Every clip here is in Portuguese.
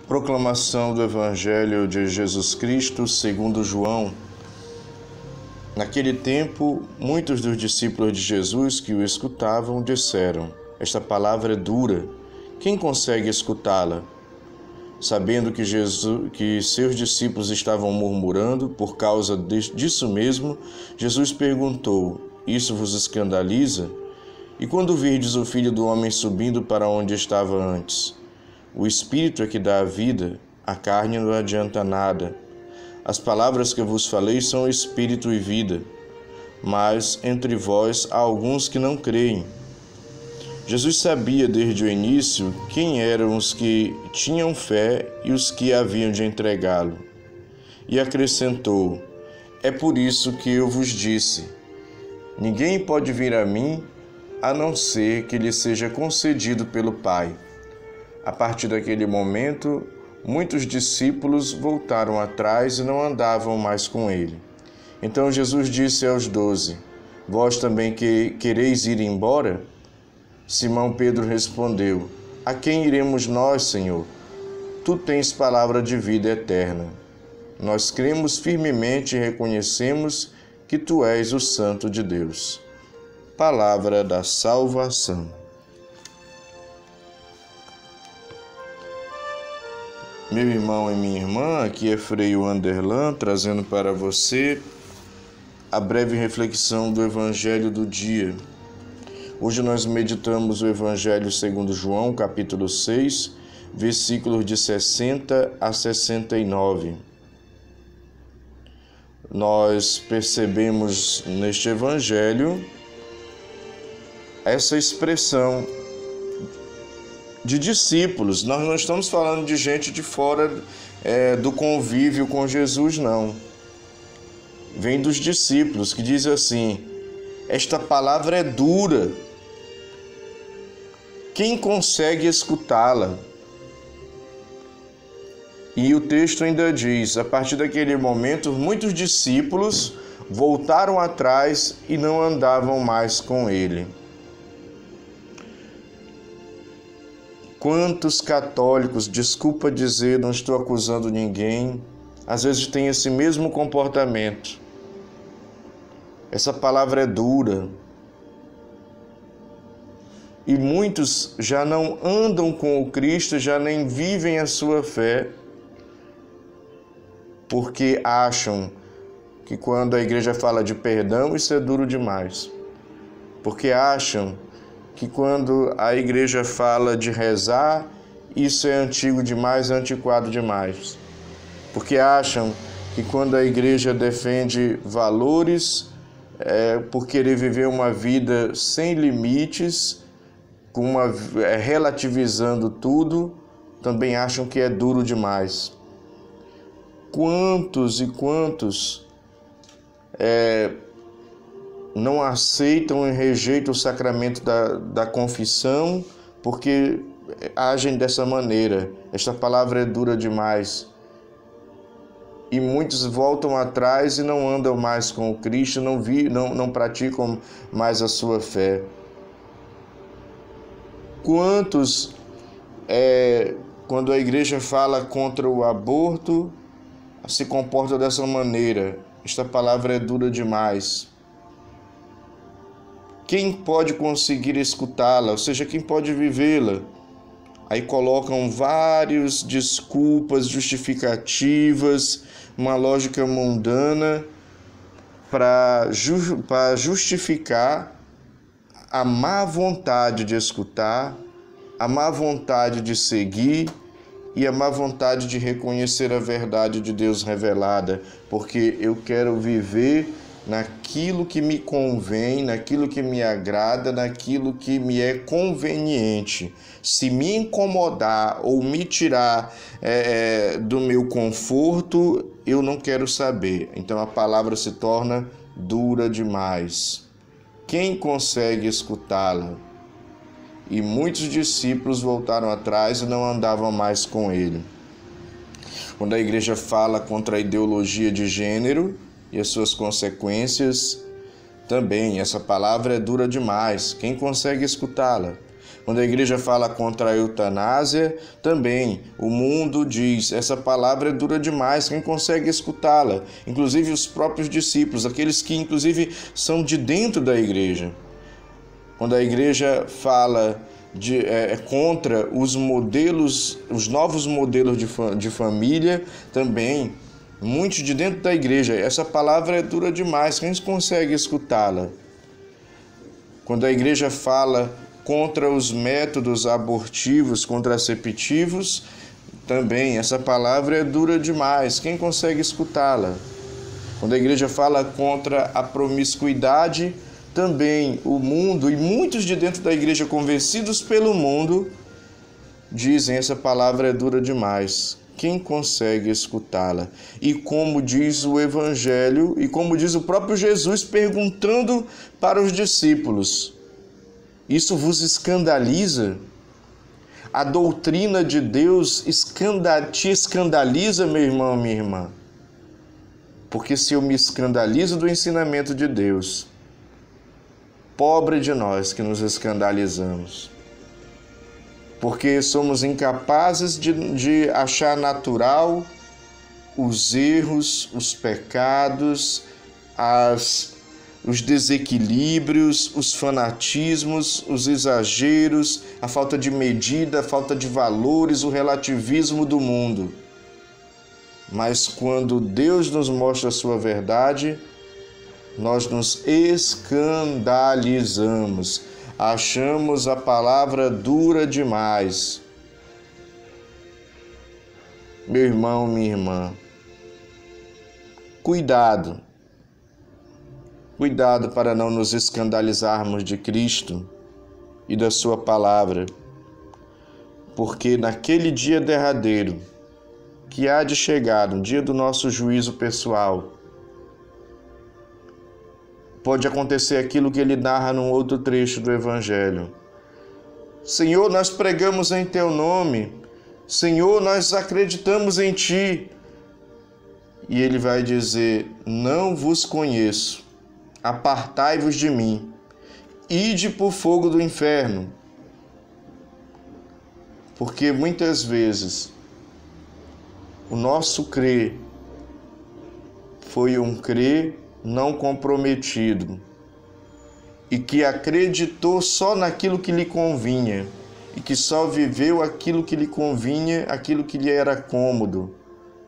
Proclamação do Evangelho de Jesus Cristo segundo João. Naquele tempo, muitos dos discípulos de Jesus que o escutavam disseram: "Esta palavra é dura, quem consegue escutá-la?" Sabendo que seus discípulos estavam murmurando por causa disso mesmo, Jesus perguntou: "Isso vos escandaliza? E quando virdes o Filho do Homem subindo para onde estava antes? O Espírito é que dá a vida, a carne não adianta nada. As palavras que eu vos falei são Espírito e vida, mas entre vós há alguns que não creem." Jesus sabia desde o início quem eram os que tinham fé e os que haviam de entregá-lo. E acrescentou: "É por isso que eu vos disse: ninguém pode vir a mim a não ser que lhe seja concedido pelo Pai." A partir daquele momento, muitos discípulos voltaram atrás e não andavam mais com ele. Então Jesus disse aos 12: "Vós também quereis ir embora?" Simão Pedro respondeu: "A quem iremos nós, Senhor? Tu tens palavra de vida eterna. Nós cremos firmemente e reconhecemos que Tu és o Santo de Deus." Palavra da salvação. Meu irmão e minha irmã, aqui é Frei Wanderlan, trazendo para você a breve reflexão do Evangelho do dia. Hoje nós meditamos o Evangelho segundo João, capítulo 6, versículos de 60 a 69. Nós percebemos neste Evangelho essa expressão de discípulos. Nós não estamos falando de gente de fora do convívio com Jesus, não. Vem dos discípulos, que diz assim: "Esta palavra é dura. Quem consegue escutá-la?" E o texto ainda diz: a partir daquele momento, muitos discípulos voltaram atrás e não andavam mais com ele. Quantos católicos, desculpa dizer, não estou acusando ninguém, às vezes tem esse mesmo comportamento. Essa palavra é dura. E muitos já não andam com o Cristo, já nem vivem a sua fé, porque acham que quando a igreja fala de perdão, isso é duro demais. Porque acham que quando a igreja fala de rezar, isso é antigo demais, é antiquado demais. Porque acham que quando a igreja defende valores, por querer viver uma vida sem limites, relativizando tudo, também acham que é duro demais. Quantos e quantos não aceitam e rejeitam o sacramento da confissão porque agem dessa maneira. Esta palavra é dura demais. E muitos voltam atrás e não andam mais com o Cristo, não praticam mais a sua fé. Quantos, quando a igreja fala contra o aborto, se comportam dessa maneira? Esta palavra é dura demais. Quem pode conseguir escutá-la, ou seja, quem pode vivê-la? Aí colocam várias desculpas, justificativas, uma lógica mundana para justificar a má vontade de escutar, a má vontade de seguir e a má vontade de reconhecer a verdade de Deus revelada, porque eu quero viver naquilo que me convém, naquilo que me agrada, naquilo que me é conveniente. Se me incomodar ou me tirar do meu conforto, eu não quero saber. Então a palavra se torna dura demais. Quem consegue escutá-la? E muitos discípulos voltaram atrás e não andavam mais com ele. Quando a igreja fala contra a ideologia de gênero e as suas consequências, também essa palavra é dura demais. Quem consegue escutá-la? Quando a igreja fala contra a eutanásia, também o mundo diz: essa palavra é dura demais, quem consegue escutá-la? Inclusive os próprios discípulos, aqueles que inclusive são de dentro da igreja. Quando a igreja fala contra os modelos, os novos modelos de família, também muitos de dentro da igreja, essa palavra é dura demais, quem consegue escutá-la? Quando a igreja fala contra os métodos abortivos, contraceptivos, também essa palavra é dura demais, quem consegue escutá-la? Quando a igreja fala contra a promiscuidade, também o mundo e muitos de dentro da igreja convencidos pelo mundo dizem: essa palavra é dura demais, quem consegue escutá-la? E como diz o Evangelho, e como diz o próprio Jesus perguntando para os discípulos: isso vos escandaliza? A doutrina de Deus te escandaliza, meu irmão, minha irmã? Porque se eu me escandalizo do ensinamento de Deus, pobre de nós que nos escandalizamos. Porque somos incapazes de achar natural os erros, os pecados, os desequilíbrios, os fanatismos, os exageros, a falta de medida, a falta de valores, o relativismo do mundo. Mas quando Deus nos mostra a sua verdade, nós nos escandalizamos, achamos a palavra dura demais. Meu irmão, minha irmã, cuidado para não nos escandalizarmos de Cristo e da sua palavra, porque naquele dia derradeiro, que há de chegar, no dia do nosso juízo pessoal, pode acontecer aquilo que ele narra num outro trecho do Evangelho. Senhor, nós pregamos em teu nome. Senhor, nós acreditamos em ti. E ele vai dizer: não vos conheço. Apartai-vos de mim. Ide para o fogo do inferno. Porque muitas vezes o nosso crer foi um crer não comprometido e que acreditou só naquilo que lhe convinha e que só viveu aquilo que lhe convinha, aquilo que lhe era cômodo,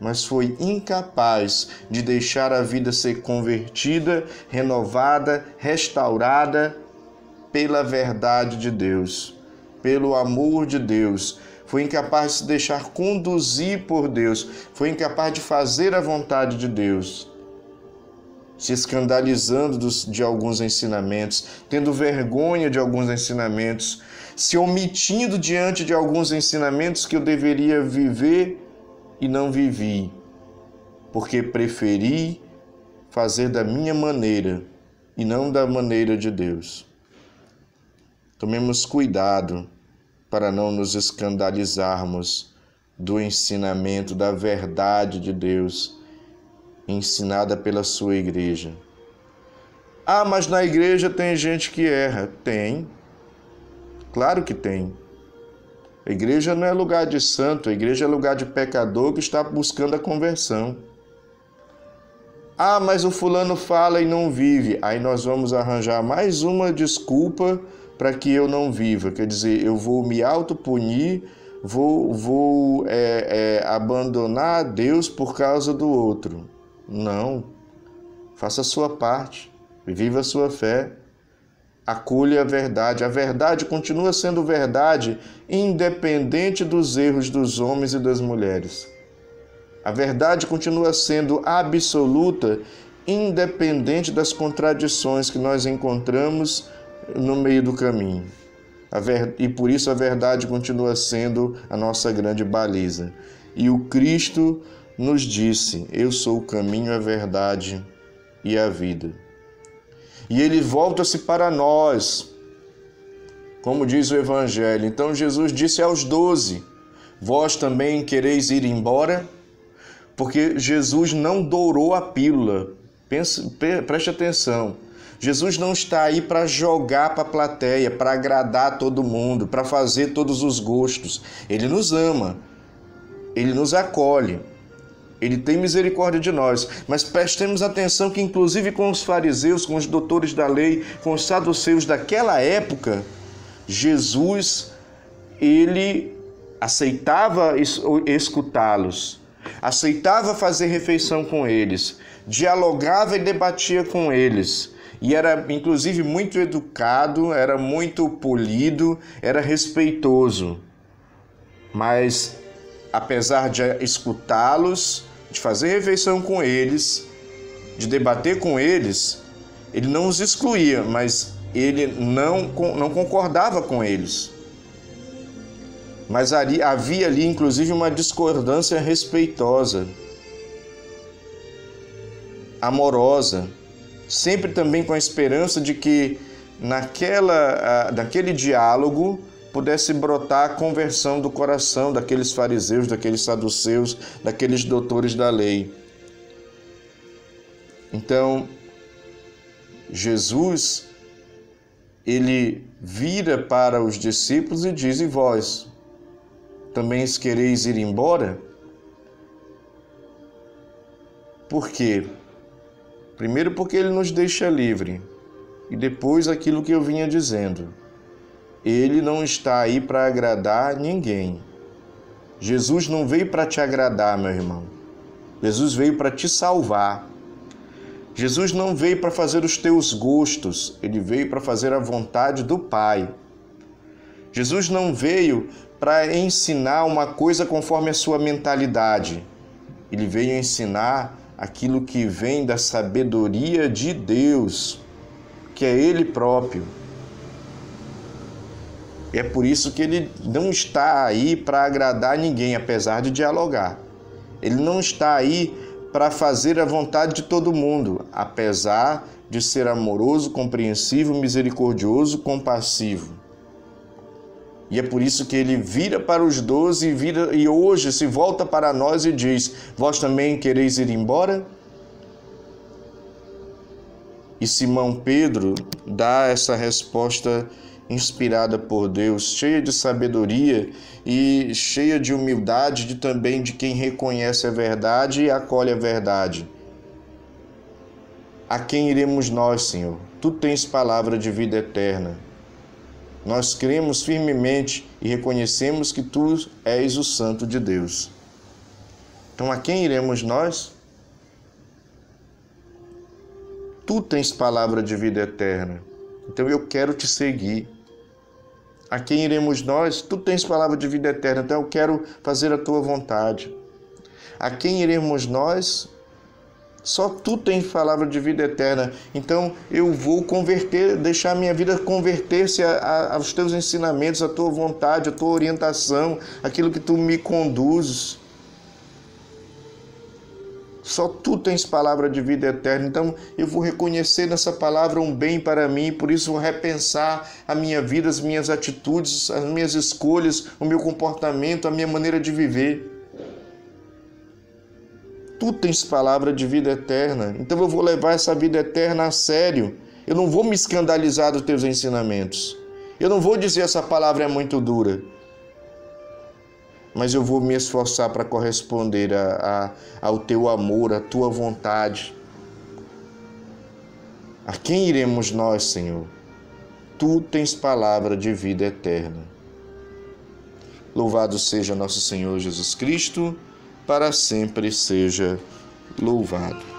mas foi incapaz de deixar a vida ser convertida, renovada, restaurada pela verdade de Deus, pelo amor de Deus. Foi incapaz de se deixar conduzir por Deus, foi incapaz de fazer a vontade de Deus, se escandalizando de alguns ensinamentos, tendo vergonha de alguns ensinamentos, se omitindo diante de alguns ensinamentos que eu deveria viver e não vivi, porque preferi fazer da minha maneira e não da maneira de Deus. Tomemos cuidado para não nos escandalizarmos do ensinamento, da verdade de Deus, ensinada pela sua igreja. Ah, mas na igreja tem gente que erra. Tem. Claro que tem. A igreja não é lugar de santo, a igreja é lugar de pecador que está buscando a conversão. Ah, mas o fulano fala e não vive. Aí nós vamos arranjar mais uma desculpa para que eu não viva. Quer dizer, eu vou me autopunir, vou abandonar Deus por causa do outro. Não. Faça a sua parte. Viva a sua fé. Acolha a verdade. A verdade continua sendo verdade, independente dos erros dos homens e das mulheres. A verdade continua sendo absoluta, independente das contradições que nós encontramos no meio do caminho. E por isso a verdade continua sendo a nossa grande baliza. E o Cristo nos disse: eu sou o caminho, a verdade e a vida. E ele volta-se para nós, como diz o Evangelho. Então Jesus disse aos 12: vós também quereis ir embora? Porque Jesus não dourou a pílula. Preste atenção. Jesus não está aí para jogar para a plateia, para agradar todo mundo, para fazer todos os gostos. Ele nos ama, ele nos acolhe, ele tem misericórdia de nós. Mas prestemos atenção que, inclusive com os fariseus, com os doutores da lei, com os saduceus daquela época, Jesus, ele aceitava escutá-los, aceitava fazer refeição com eles, dialogava e debatia com eles, e era inclusive muito educado, era muito polido, era respeitoso. Mas apesar de escutá-los, de fazer refeição com eles, de debater com eles, ele não os excluía, mas ele não concordava com eles. Mas havia ali, inclusive, uma discordância respeitosa, amorosa, sempre também com a esperança de que naquele diálogo pudesse brotar a conversão do coração daqueles fariseus, daqueles saduceus, daqueles doutores da lei. Então, Jesus, ele vira para os discípulos e diz: e vós, também quereis ir embora? Por quê? Primeiro porque ele nos deixa livre, e depois aquilo que eu vinha dizendo. Ele não está aí para agradar ninguém. Jesus não veio para te agradar, meu irmão. Jesus veio para te salvar. Jesus não veio para fazer os teus gostos, ele veio para fazer a vontade do Pai. Jesus não veio para ensinar uma coisa conforme a sua mentalidade. Ele veio ensinar aquilo que vem da sabedoria de Deus, que é Ele próprio. E é por isso que ele não está aí para agradar ninguém, apesar de dialogar. Ele não está aí para fazer a vontade de todo mundo, apesar de ser amoroso, compreensivo, misericordioso, compassivo. E é por isso que ele vira para os 12 e hoje se volta para nós e diz: vós também quereis ir embora? E Simão Pedro dá essa resposta inspirada por Deus, cheia de sabedoria e cheia de humildade também de quem reconhece a verdade e acolhe a verdade. A quem iremos nós, Senhor? Tu tens palavra de vida eterna. Nós cremos firmemente e reconhecemos que Tu és o Santo de Deus. Então, a quem iremos nós? Tu tens palavra de vida eterna. Então, eu quero Te seguir. A quem iremos nós? Tu tens palavra de vida eterna. Então, eu quero fazer a Tua vontade. A quem iremos nós? Só Tu tens palavra de vida eterna. Então, eu vou deixar a minha vida converter-se aos Teus ensinamentos, à Tua vontade, à Tua orientação, aquilo que Tu me conduzes. Só Tu tens palavra de vida eterna. Então, eu vou reconhecer nessa palavra um bem para mim, por isso vou repensar a minha vida, as minhas atitudes, as minhas escolhas, o meu comportamento, a minha maneira de viver. Tu tens palavra de vida eterna, então eu vou levar essa vida eterna a sério. Eu não vou me escandalizar dos Teus ensinamentos. Eu não vou dizer essa palavra é muito dura. Mas eu vou me esforçar para corresponder ao Teu amor, à Tua vontade. A quem iremos nós, Senhor? Tu tens palavra de vida eterna. Louvado seja nosso Senhor Jesus Cristo, para sempre seja louvado.